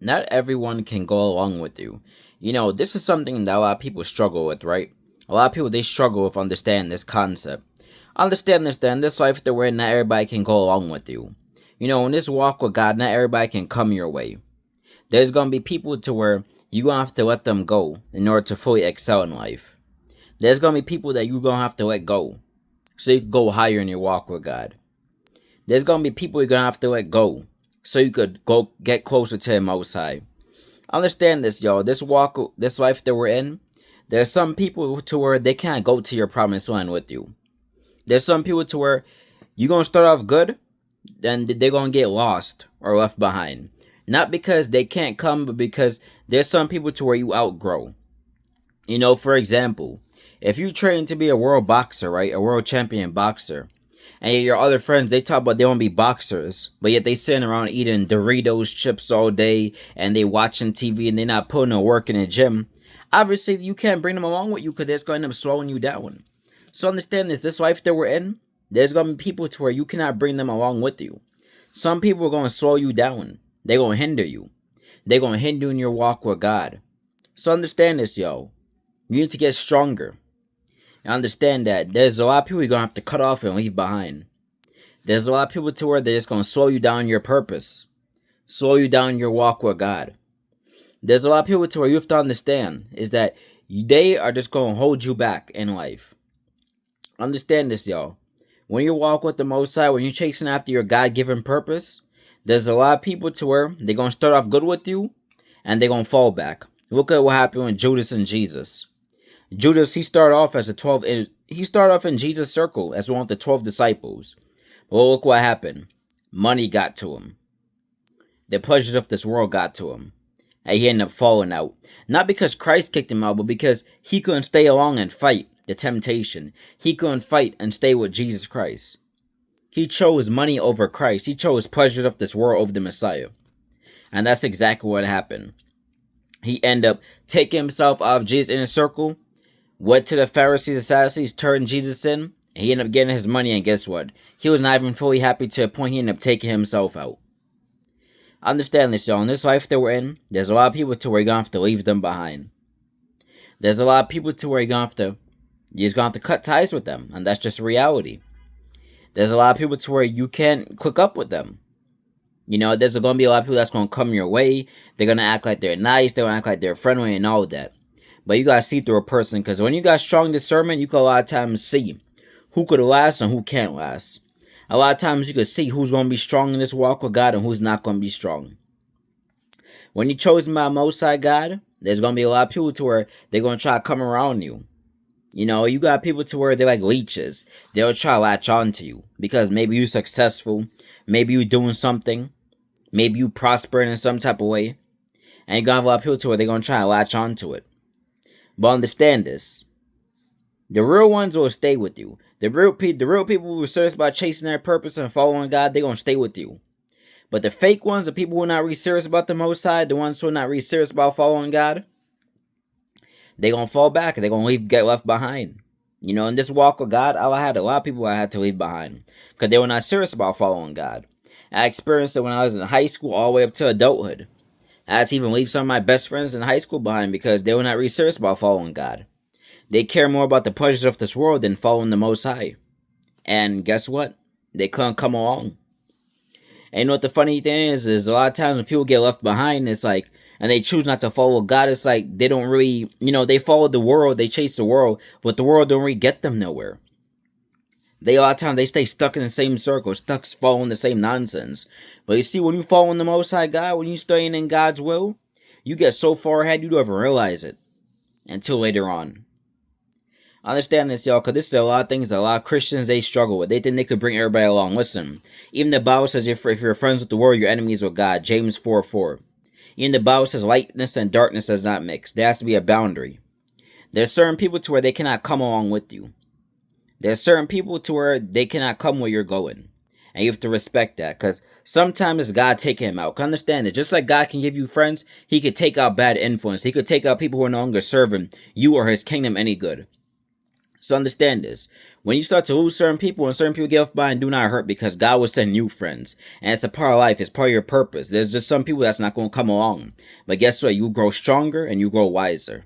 not everyone can go along with you. This is something that a lot of people struggle with, right? A lot of people, they struggle with understanding this concept. Understand this, then, this life that we're in, not everybody can go along with you. In this walk with God, not everybody can come your way. There's going to be people to where you're going to have to let them go in order to fully excel in life. There's going to be people that you're going to have to let go so you can go higher in your walk with God. There's going to be people you're going to have to let go so you could go get closer to Him Most High. Understand this, y'all. This walk, this life that we're in, there's some people to where they can't go to your promised land with you. There's some people to where you're going to start off good, then they're going to get lost or left behind. Not because they can't come, but because there's some people to where you outgrow. For example, if you train to be a world boxer, right? A world champion boxer. And your other friends, they talk about they want to be boxers, but yet they sitting around eating Doritos chips all day, and they watching TV, and they're not putting no work in the gym. Obviously, you can't bring them along with you because that's going to end up slowing you down. So understand this life that we're in, there's going to be people to where you cannot bring them along with you. Some people are going to slow you down. They're going to hinder you. They're going to hinder you in your walk with God. So understand this, yo. You need to get stronger. And understand that there's a lot of people you're going to have to cut off and leave behind. There's a lot of people to where they're just going to slow you down your purpose. Slow you down your walk with God. There's a lot of people to where you have to understand is that they are just going to hold you back in life. Understand this, y'all. When you walk with the Most High, when you're chasing after your God-given purpose, there's a lot of people to where they're going to start off good with you, and they're going to fall back. Look at what happened with Judas and Jesus. Judas, he started off as he started off in Jesus' circle as one of the 12 disciples. Well, look what happened. Money got to him. The pleasures of this world got to him. And he ended up falling out. Not because Christ kicked him out, but because he couldn't stay along and fight the temptation. He couldn't fight and stay with Jesus Christ. He chose money over Christ. He chose pleasures of this world over the Messiah. And that's exactly what happened. He ended up taking himself out of Jesus' inner circle, went to the Pharisees and Sadducees, turned Jesus in, and he ended up getting his money, and guess what? He was not even fully happy to a point he ended up taking himself out. Understand this, y'all. In this life that we're in, there's a lot of people to where you're going to have to leave them behind. There's a lot of people to where you're just going to have to cut ties with them, and that's just reality. There's a lot of people to where you can't click up with them. There's going to be a lot of people that's going to come your way. They're going to act like they're nice. They're going to act like they're friendly and all that. But you got to see through a person, because when you got strong discernment, you can a lot of times see who could last and who can't last. A lot of times you can see who's going to be strong in this walk with God and who's not going to be strong. When you're chosen by Most High God, there's going to be a lot of people to where they're going to try to come around you. You got people to where they're like leeches. They'll try to latch on to you because maybe you're successful. Maybe you're doing something. Maybe you prospering in some type of way. And you're going to have a lot of people to where they're going to try to latch on to it. But understand this. The real ones will stay with you. The real people who are serious about chasing their purpose and following God, they're going to stay with you. But the fake ones, the people who are not really serious about the Most High, the ones who are not really serious about following God, they're going to fall back and they're going to get left behind. In this walk with God, I had a lot of people I had to leave behind because they were not serious about following God. I experienced it when I was in high school all the way up to adulthood. I had to even leave some of my best friends in high school behind because they were not really serious about following God. They care more about the pleasures of this world than following the Most High. And guess what? They couldn't come along. And you know what the funny thing is a lot of times when people get left behind, it's like, and they choose not to follow God, it's like they don't really, they follow the world, they chase the world, but the world don't really get them nowhere. A lot of times they stay stuck in the same circle, stuck following the same nonsense. But you see, when you following the Most High God, when you staying in God's will, you get so far ahead you don't even realize it until later on. I understand this, y'all, because this is a lot of things that a lot of Christians, they struggle with. They think they could bring everybody along. Listen, even the Bible says if you're friends with the world, you're enemies with God. James 4:4. Even the Bible says lightness and darkness does not mix. There has to be a boundary. There's certain people to where they cannot come along with you. There's certain people to where they cannot come where you're going. And you have to respect that, because sometimes it's God taking him out. Understand it. Just like God can give you friends, he could take out bad influence. He could take out people who are no longer serving you or his kingdom any good. So understand this. When you start to lose certain people and certain people get off by, do not hurt, because God will send new friends. And it's a part of life. It's part of your purpose. There's just some people that's not going to come along. But guess what? You grow stronger and you grow wiser.